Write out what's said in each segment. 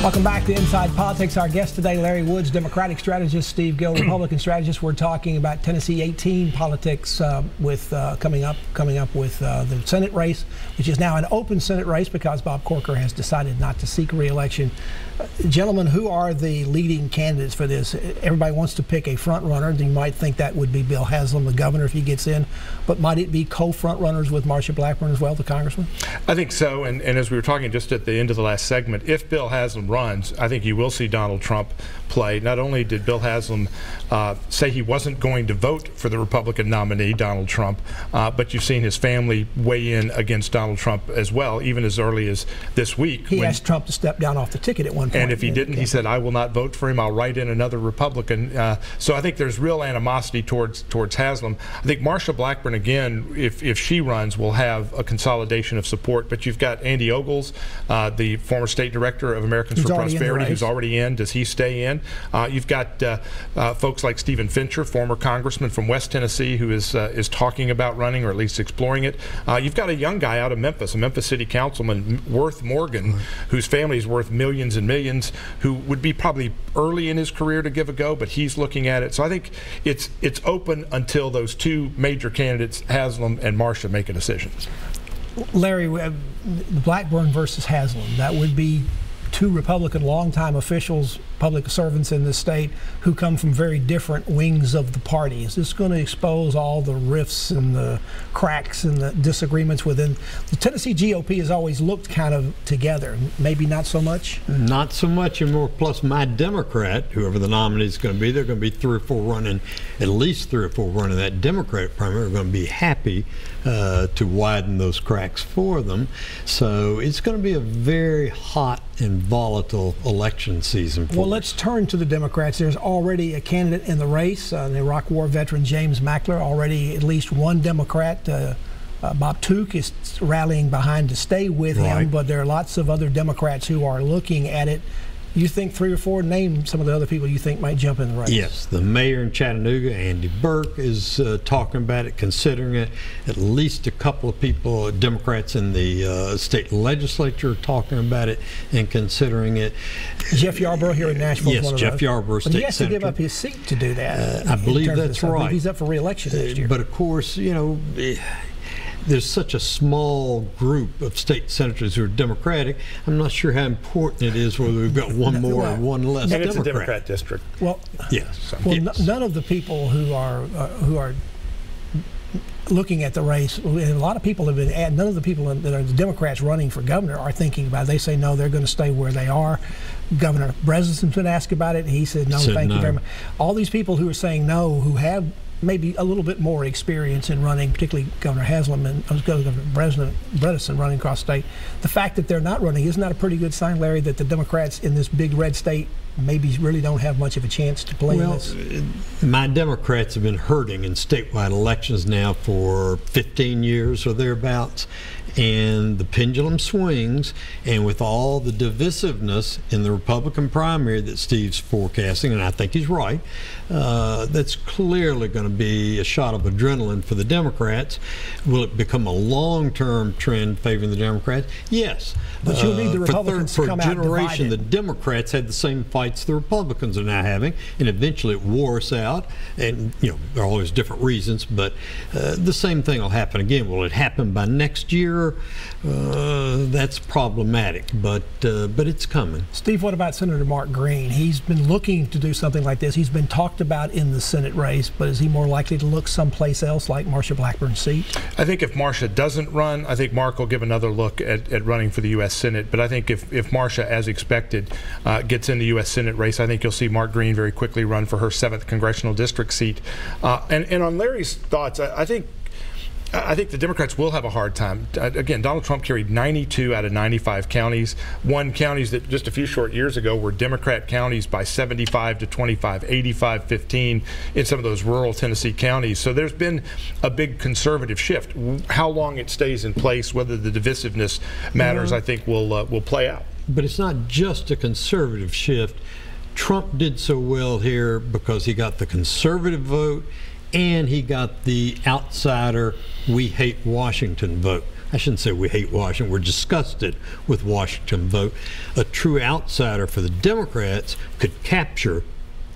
Welcome back to Inside Politics. Our guest today, Larry Woods, Democratic strategist, Steve Gill, Republican strategist. We're talking about Tennessee 18 politics with coming up with the Senate race, which is now an open Senate race because Bob Corker has decided not to seek re-election. Gentlemen, who are the leading candidates for this? Everybody wants to pick a front runner. You might think that would be Bill Haslam, the governor, if he gets in. But might it be co-front runners with Marsha Blackburn as well, the congressman? I think so. And as we were talking just at the end of the last segment, if Bill Haslam runs, I think you will see Donald Trump play. Not only did Bill Haslam say he wasn't going to vote for the Republican nominee, Donald Trump, but you've seen his family weigh in against Donald Trump as well, even as early as this week. He asked Trump to step down off the ticket at one point. And if he didn't, he said, I will not vote for him. I'll write in another Republican. So I think there's real animosity towards Haslam. I think Marsha Blackburn, again, if she runs, will have a consolidation of support. But you've got Andy Ogles, the former state director of Americans for Prosperity, who's already in. Does he stay in? You've got folks like Stephen Fincher, former congressman from West Tennessee, who is talking about running, or at least exploring it. You've got a young guy out of Memphis, a Memphis city councilman, Worth Morgan, whose family is worth millions and millions, who would be probably early in his career to give a go, but he's looking at it. So I think it's open until those two major candidates, Haslam and Marsha, make a decision. Larry, Blackburn versus Haslam, that would be two Republican longtime officials, public servants in this state, who come from very different wings of the party. Is this going to expose all the rifts and the cracks and the disagreements within? The Tennessee GOP has always looked kind of together. Maybe not so much? Not so much anymore. Plus, my Democrat, whoever the nominee is going to be, they're going to be three or four running, at least three or four running that Democratic primary, are going to be happy to widen those cracks for them. So it's going to be a very hot and volatile election season. Well, let's turn to the Democrats. There's already a candidate in the race, the Iraq War veteran James Mackler. Already at least one Democrat, Bob Corker, is rallying behind to stay with him, but there are lots of other Democrats who are looking at it. You think three or four, name some of the other people you think might jump in the race. Yes, the mayor in Chattanooga, Andy Burke, is talking about it, considering it. At least a couple of people, Democrats in the state legislature, are talking about it and considering it. Jeff Yarborough here in Nashville. Yes, Jeff Yarborough, state senator. But he has to give up his seat to do that. I believe that's right. He's up for re-election next year. But of course, you know, there's such a small group of state senators who are Democratic. I'm not sure how important it is whether we've got one more or one less and it's a Democrat district. Well, yes. Well, none of the people who are looking at the race, and a lot of people have been none of the people that are the Democrats running for governor are thinking about it. They say no, they're going to stay where they are. Governor Breslin's been asked about it, and he said no, thank you very much. All these people who are saying no, who have maybe a little bit more experience in running, particularly Governor Haslam and Governor Bredesen running across the state. The fact that they're not running, isn't that a pretty good sign, Larry, that the Democrats in this big red state maybe really don't have much of a chance to play in this? My Democrats have been hurting in statewide elections now for 15 years or thereabouts, and the pendulum swings, and with all the divisiveness in the Republican primary that Steve's forecasting, and I think he's right, that's clearly going to be a shot of adrenaline for the Democrats. Will it become a long-term trend favoring the Democrats? Yes. But you'll need the Republicans to come out divided. For a generation, the Democrats had the same fights the Republicans are now having, and eventually it wore us out. And, you know, there are always different reasons, but the same thing will happen again. Will it happen by next year? That's problematic, but it's coming. Steve, what about Senator Mark Green? He's been looking to do something like this. He's been talked about in the Senate race, but is he more likely to look someplace else like Marsha Blackburn's seat? I think if Marsha doesn't run, I think Mark will give another look at running for the U.S. Senate. But I think if Marsha, as expected, gets in the U.S. Senate race, I think you'll see Mark Green very quickly run for her 7th congressional district seat. And on Larry's thoughts, I think the Democrats will have a hard time. Again, Donald Trump carried 92 out of 95 counties, won counties that just a few short years ago were Democrat counties by 75 to 25, 85-15 in some of those rural Tennessee counties. So there's been a big conservative shift. How long it stays in place, whether the divisiveness matters, I think will play out. But it's not just a conservative shift. Trump did so well here because he got the conservative vote and he got the outsider, we hate Washington vote. I shouldn't say we hate Washington, we're disgusted with Washington vote. A true outsider for the Democrats could capture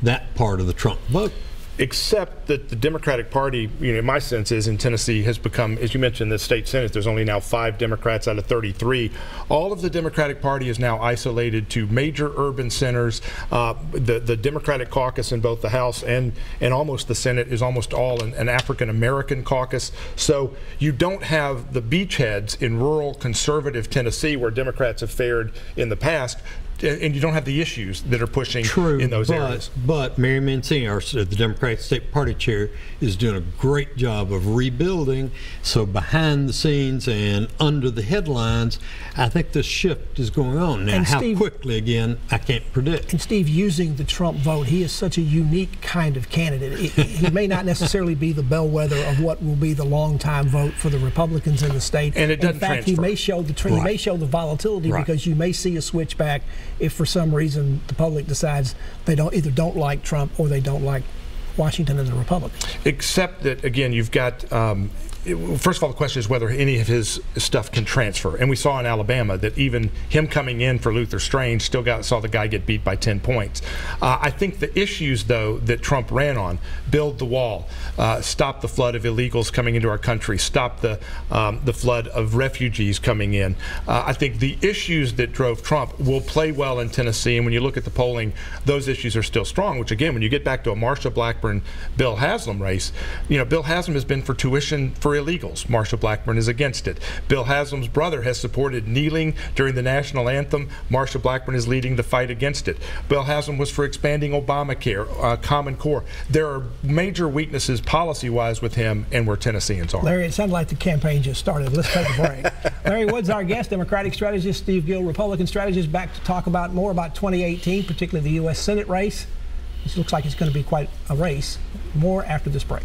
that part of the Trump vote. Except that the Democratic Party, my sense is in Tennessee has become, as you mentioned, the state Senate, there's only now 5 Democrats out of 33. All of the Democratic Party is now isolated to major urban centers. The Democratic caucus in both the House and almost the Senate is almost all an African-American caucus. So you don't have the beachheads in rural conservative Tennessee where Democrats have fared in the past. And you don't have the issues that are pushing in those areas. But Mary Mancini, the Democratic State Party chair, is doing a great job of rebuilding. So behind the scenes and under the headlines, I think this shift is going on. Now, how quickly, again, I can't predict. And Steve, using the Trump vote, he is such a unique kind of candidate. He may not necessarily be the bellwether of what will be the long-time vote for the Republicans in the state. And it doesn't transfer. In fact, he may show he may show the volatility because you may see a switch back if for some reason the public decides they either don't like Trump or they don't like Washington and the Republicans. Except that, again, you've got first of all, the question is whether any of his stuff can transfer. And we saw in Alabama that even him coming in for Luther Strange still saw the guy get beat by 10 points. I think the issues, though, that Trump ran on, build the wall, stop the flood of illegals coming into our country, stop the flood of refugees coming in. I think the issues that drove Trump will play well in Tennessee. And when you look at the polling, those issues are still strong, which, again, when you get back to a Marsha Blackburn, Bill Haslam race, Bill Haslam has been for tuition for illegals. Marsha Blackburn is against it. Bill Haslam's brother has supported kneeling during the national anthem. Marsha Blackburn is leading the fight against it. Bill Haslam was for expanding Obamacare, Common Core. There are major weaknesses policy-wise with him and where Tennesseans are. Larry, it sounded like the campaign just started. Let's take a break. Larry Wood's our guest, Democratic strategist, Steve Gill, Republican strategist, back to talk more about 2018, particularly the U.S. Senate race. This looks like it's going to be quite a race. More after this break.